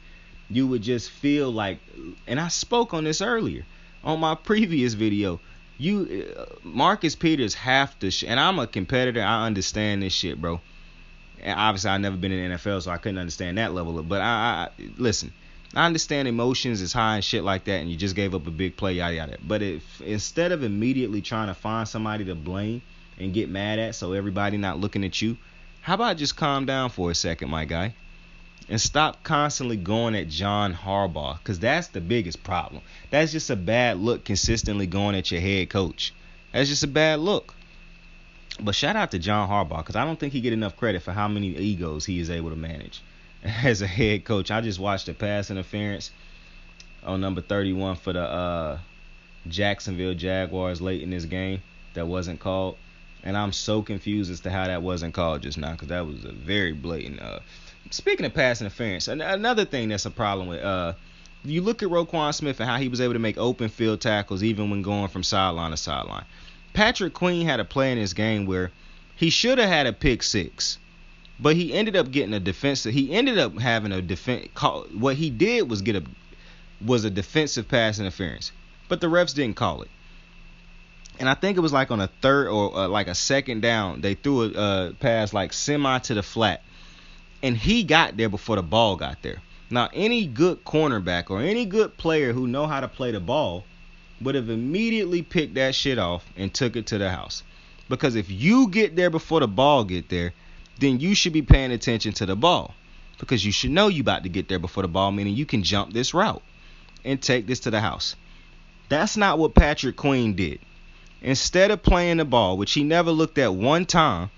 You would just feel like, and I spoke on this earlier on my previous video, Marcus Peters have to, and I'm a competitor, I understand this shit, bro. And obviously I've never been in the NFL, so I couldn't understand that level of, but I listen, I understand emotions is high and shit like that, and you just gave up a big play, yada yada. But if instead of immediately trying to find somebody to blame and get mad at so everybody not looking at you, how about just calm down for a second, my guy, and stop constantly going at John Harbaugh, because that's the biggest problem. That's just a bad look, consistently going at your head coach. That's just a bad look. But shout out to John Harbaugh, because I don't think he get enough credit for how many egos he is able to manage as a head coach. I just watched a pass interference on number 31 for the Jacksonville Jaguars late in this game that wasn't called. And I'm so confused as to how that wasn't called just now, because that was a very blatant. Speaking of pass interference, another thing that's a problem with, you look at Roquan Smith and how he was able to make open field tackles even when going from sideline to sideline. Patrick Queen had a play in this game where he should have had a pick six, but he ended up getting a defensive. He ended up having a defense. What he did was was a defensive pass interference, but the refs didn't call it. And I think it was like on a third or like a second down, they threw a pass like semi to the flat, and he got there before the ball got there. Now, any good cornerback or any good player who know how to play the ball would have immediately picked that shit off and took it to the house. Because if you get there before the ball get there, then you should be paying attention to the ball, because you should know you about to get there before the ball, meaning you can jump this route and take this to the house. That's not what Patrick Queen did. Instead of playing the ball, which he never looked at one time,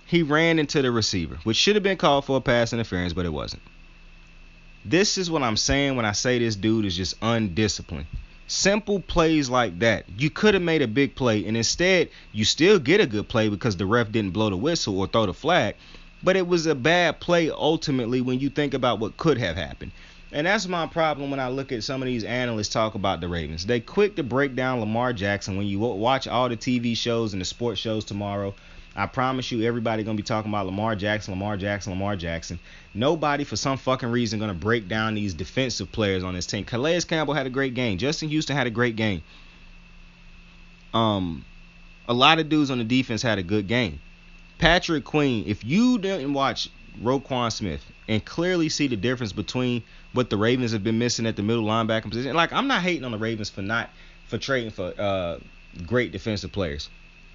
he ran into the receiver, which should have been called for a pass interference, but it wasn't. This is what I'm saying when I say this dude is just undisciplined. Simple plays like that. You could have made a big play, and instead you still get a good play because the ref didn't blow the whistle or throw the flag, but it was a bad play ultimately when you think about what could have happened. And that's my problem when I look at some of these analysts talk about the Ravens. They quick to break down Lamar Jackson. When you watch all the TV shows and the sports shows tomorrow, I promise you everybody going to be talking about Lamar Jackson, Lamar Jackson, Lamar Jackson. Nobody for some fucking reason going to break down these defensive players on this team. Calais Campbell had a great game. Justin Houston had a great game. A lot of dudes on the defense had a good game. Patrick Queen, if you didn't watch Roquan Smith and clearly see the difference between what the Ravens have been missing at the middle linebacker position. Like, I'm not hating on the Ravens for trading for great defensive players.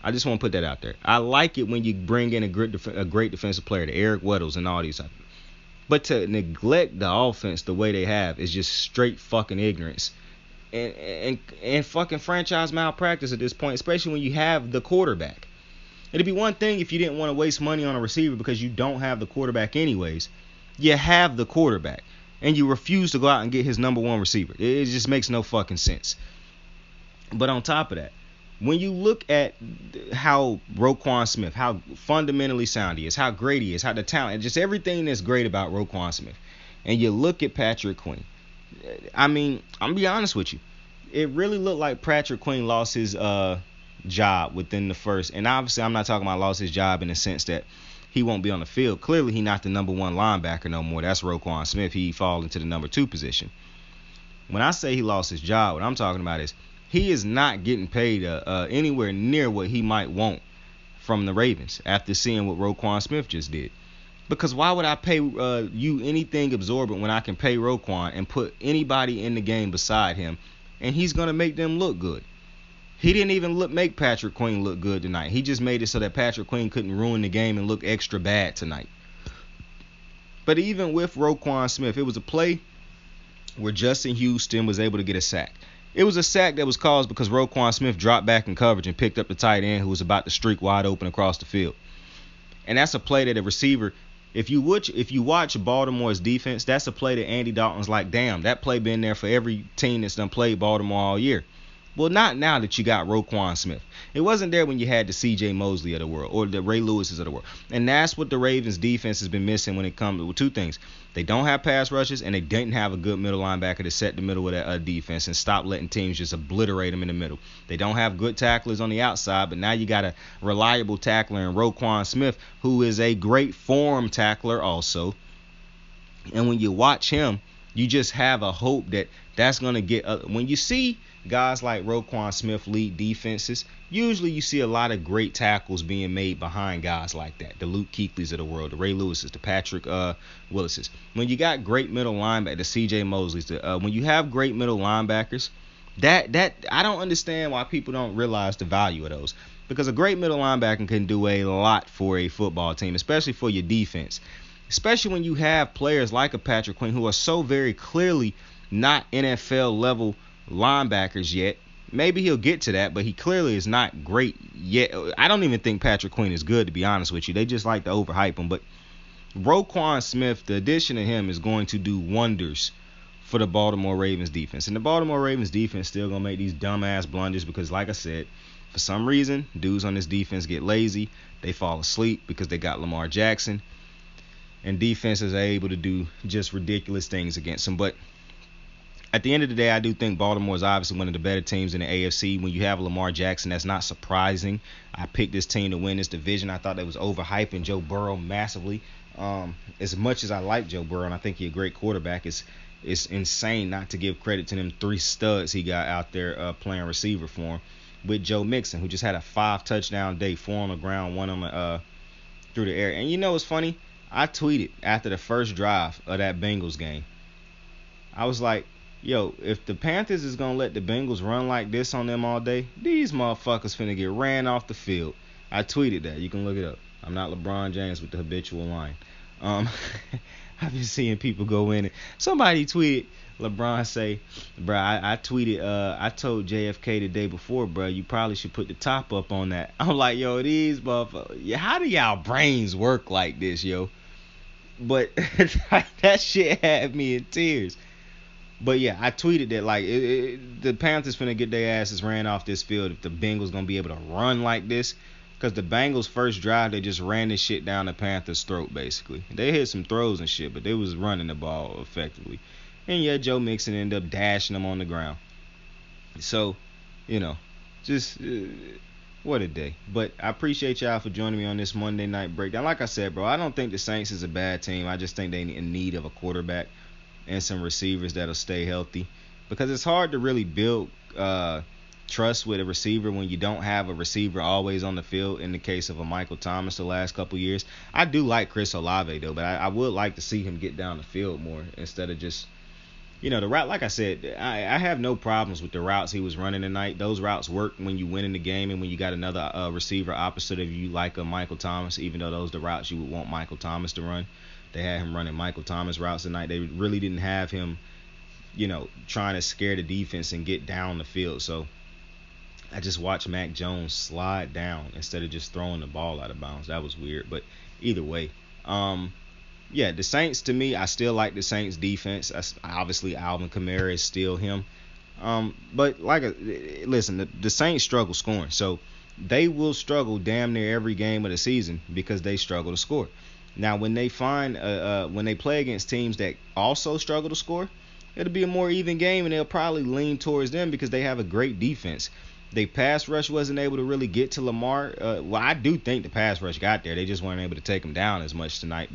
I just want to put that out there. I like it when you bring in a great defensive player, the Eric Weddles and all these. But to neglect the offense the way they have is just straight fucking ignorance and fucking franchise malpractice at this point, especially when you have the quarterback. It'd be one thing if you didn't want to waste money on a receiver because you don't have the quarterback anyways. You have the quarterback, and you refuse to go out and get his number one receiver. It just makes no fucking sense. But on top of that, when you look at how Roquan Smith, how fundamentally sound he is, how great he is, how the talent, just everything that's great about Roquan Smith, and you look at Patrick Queen, I mean, I'm going to be honest with you. It really looked like Patrick Queen lost his job within the first. And obviously, I'm not talking about lost his job in the sense that he won't be on the field. Clearly, he's not the number one linebacker no more. That's Roquan Smith. He fall into the number 2 position. When I say he lost his job, what I'm talking about is he is not getting paid anywhere near what he might want from the Ravens after seeing what Roquan Smith just did. Because why would I pay you anything absorbent when I can pay Roquan and put anybody in the game beside him, and he's going to make them look good? He didn't even make Patrick Queen look good tonight. He just made it so that Patrick Queen couldn't ruin the game and look extra bad tonight. But even with Roquan Smith, it was a play where Justin Houston was able to get a sack. It was a sack that was caused because Roquan Smith dropped back in coverage and picked up the tight end who was about to streak wide open across the field. And that's a play that a receiver, if you watch Baltimore's defense, that's a play that Andy Dalton's like, damn, that play been there for every team that's done played Baltimore all year. Well, not now that you got Roquan Smith. It wasn't there when you had the C.J. Mosley of the world or the Ray Lewis's of the world. And that's what the Ravens defense has been missing when it comes to 2 things. They don't have pass rushes, and they didn't have a good middle linebacker to set the middle of that defense and stop letting teams just obliterate them in the middle. They don't have good tacklers on the outside, but now you got a reliable tackler in Roquan Smith, who is a great form tackler also. And when you watch him, you just have a hope that that's going to get when you see guys like Roquan Smith lead defenses, usually you see a lot of great tackles being made behind guys like that. The Luke Kuechly's of the world, the Ray Lewis's, the Patrick Willis's. When you got great middle linebackers, the C.J. Mosley's, when you have great middle linebackers, that I don't understand why people don't realize the value of those. Because a great middle linebacker can do a lot for a football team, especially for your defense. Especially when you have players like a Patrick Queen who are so very clearly not NFL level linebackers yet. Maybe he'll get to that, but he clearly is not great yet. I don't even think Patrick Queen is good, to be honest with you. They just like to overhype him. But Roquan Smith, the addition of him is going to do wonders for the Baltimore Ravens defense. And the Baltimore Ravens defense still going to make these dumbass blunders because, like I said, for some reason, dudes on this defense get lazy. They fall asleep because they got Lamar Jackson. And defenses are able to do just ridiculous things against them. But at the end of the day, I do think Baltimore is obviously one of the better teams in the AFC. When you have Lamar Jackson, that's not surprising. I picked this team to win this division. I thought that was overhyping Joe Burrow massively. As much as I like Joe Burrow, and I think he's a great quarterback, it's insane not to give credit to them 3 studs he got out there playing receiver for him. With Joe Mixon, who just had a 5-touchdown day, 4 on the ground, 1 on the through the air. And you know what's funny? I tweeted after the first drive of that Bengals game. I was like, yo, if the Panthers is going to let the Bengals run like this on them all day, these motherfuckers finna get ran off the field. I tweeted that. You can look it up. I'm not LeBron James with the habitual line. I've been seeing people go in and somebody tweeted, LeBron say, bro, I tweeted, I told JFK the day before, bro, you probably should put the top up on that. I'm like, yo, these motherfuckers, how do y'all brains work like this, yo? But that shit had me in tears. But yeah, I tweeted that like the Panthers finna get their asses ran off this field if the Bengals gonna be able to run like this. Because the Bengals first drive, they just ran this shit down the Panthers' throat basically. They hit some throws and shit, but they was running the ball effectively. And yeah, Joe Mixon ended up dashing them on the ground. So, you know, just what a day. But I appreciate y'all for joining me on this Monday night breakdown. Like I said, bro, I don't think the Saints is a bad team. I just think they in need of a quarterback and some receivers that'll stay healthy. Because it's hard to really build trust with a receiver when you don't have a receiver always on the field in the case of a Michael Thomas the last couple years. I do like Chris Olave, though, but I would like to see him get down the field more instead of just, the route, like I said, I have no problems with the routes he was running tonight. Those routes work when you win in the game and when you got another receiver opposite of you like a Michael Thomas, even though those are the routes you would want Michael Thomas to run. They had him running Michael Thomas routes tonight. They really didn't have him, trying to scare the defense and get down the field. So I just watched Mac Jones slide down instead of just throwing the ball out of bounds. That was weird. But either way, yeah, the Saints, to me, I still like the Saints defense. Obviously, Alvin Kamara is still him. But listen, the Saints struggle scoring. So they will struggle damn near every game of the season because they struggle to score. Now, when they when they play against teams that also struggle to score, it'll be a more even game, and they'll probably lean towards them because they have a great defense. They pass rush wasn't able to really get to Lamar. Well, I do think the pass rush got there. They just weren't able to take him down as much tonight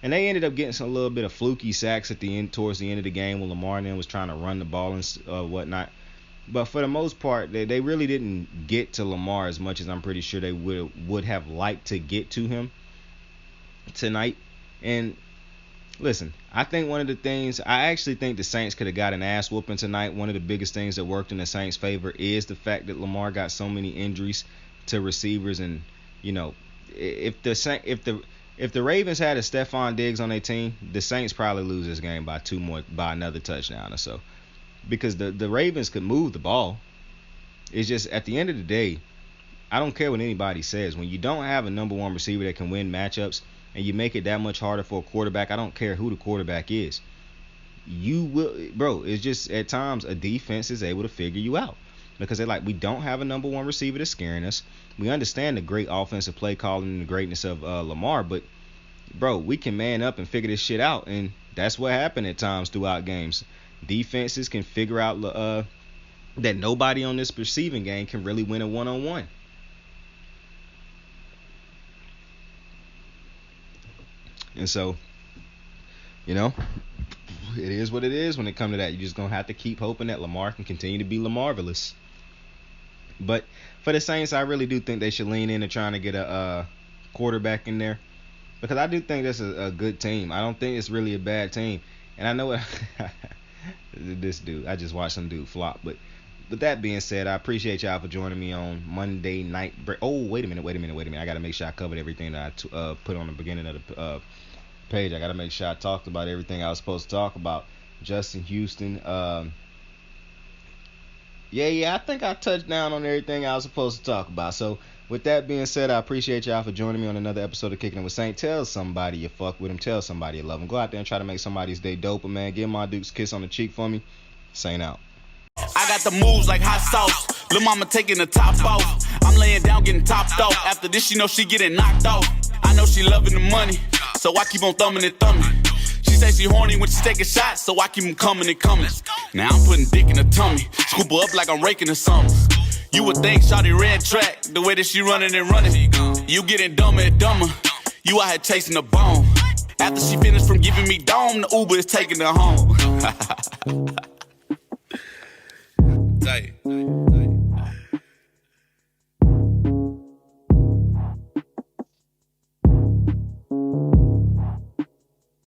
and they ended up getting a little bit of fluky sacks towards the end of the game when Lamar and them was trying to run the ball and whatnot. But for the most part, they really didn't get to Lamar as much as I'm pretty sure they would have liked to get to him tonight. And listen, I think I actually think the Saints could have got an ass whooping tonight. One of the biggest things that worked in the Saints' favor is the fact that Lamar got so many injuries to receivers, and if the Ravens had a Stephon Diggs on their team, the Saints probably lose this game by another touchdown or so, because the Ravens could move the ball. It's just at the end of the day, I don't care what anybody says. When you don't have a number one receiver that can win matchups, and you make it that much harder for a quarterback, I don't care who the quarterback is. It's just at times a defense is able to figure you out because they're like, we don't have a number one receiver that's scaring us. We understand the great offensive play calling and the greatness of Lamar, but we can man up and figure this shit out, and that's what happened at times throughout games. Defenses can figure out that nobody on this receiving game can really win a one-on-one. And so, it is what it is when it comes to that. You're just going to have to keep hoping that Lamar can continue to be Lamarvelous. But for the Saints, I really do think they should lean into trying to get a quarterback in there, because I do think that's a good team. I don't think it's really a bad team. And I know this dude, I just watched some dude flop. But with that being said, I appreciate y'all for joining me on Monday night. Wait a minute. I got to make sure I covered everything that I put on the beginning of the page. I got to make sure I talked about everything I was supposed to talk about. Justin Houston. I think I touched down on everything I was supposed to talk about. So with that being said, I appreciate y'all for joining me on another episode of Kicking It with Saint. Tell somebody you fuck with him. Tell somebody you love him. Go out there and try to make somebody's day doper, man. Give my Dukes a kiss on the cheek for me. Saint out. I got the moves like hot sauce. Lil' mama taking the top off. I'm laying down getting topped off. After this, she know she getting knocked off. I know she loving the money, so I keep on thumbing and thumbing. She say she horny when she taking shots, so I keep them coming and coming. Now I'm putting dick in her tummy, scoop her up like I'm raking or something. You would think shawty red track, the way that she running and running. You getting dumber and dumber, you out here chasing the bone. After she finished from giving me dome, the Uber is taking her home. Tight.